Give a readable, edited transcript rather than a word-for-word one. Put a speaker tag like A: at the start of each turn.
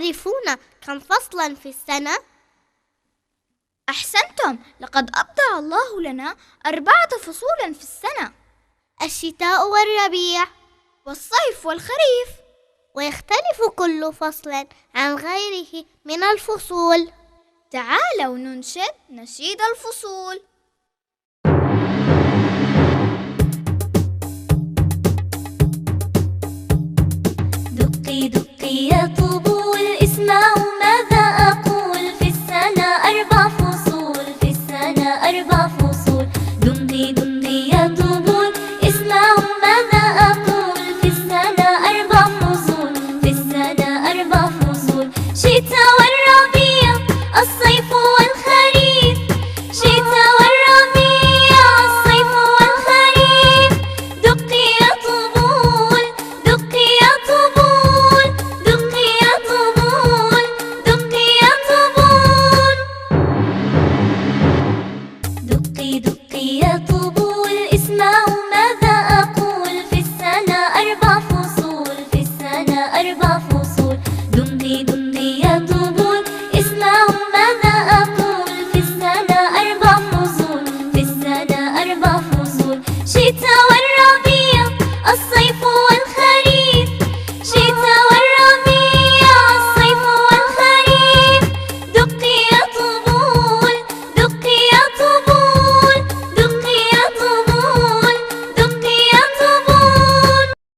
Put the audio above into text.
A: تعرفون كم فصلا في السنة؟
B: أحسنتم، لقد أبدع الله لنا 4 فصولا في السنة:
A: الشتاء والربيع
B: والصيف والخريف.
A: ويختلف كل فصل عن غيره من الفصول.
B: تعالوا ننشد نشيد الفصول.
C: دقي دقي يا طبول، اسمعوا ماذا أقول. في السنة 4 فصول، في السنة 4 فصول. دمي دمي يا طبول، اسمعوا ماذا أقول. في السنة 4 فصول، في السنة 4 فصول. شتاء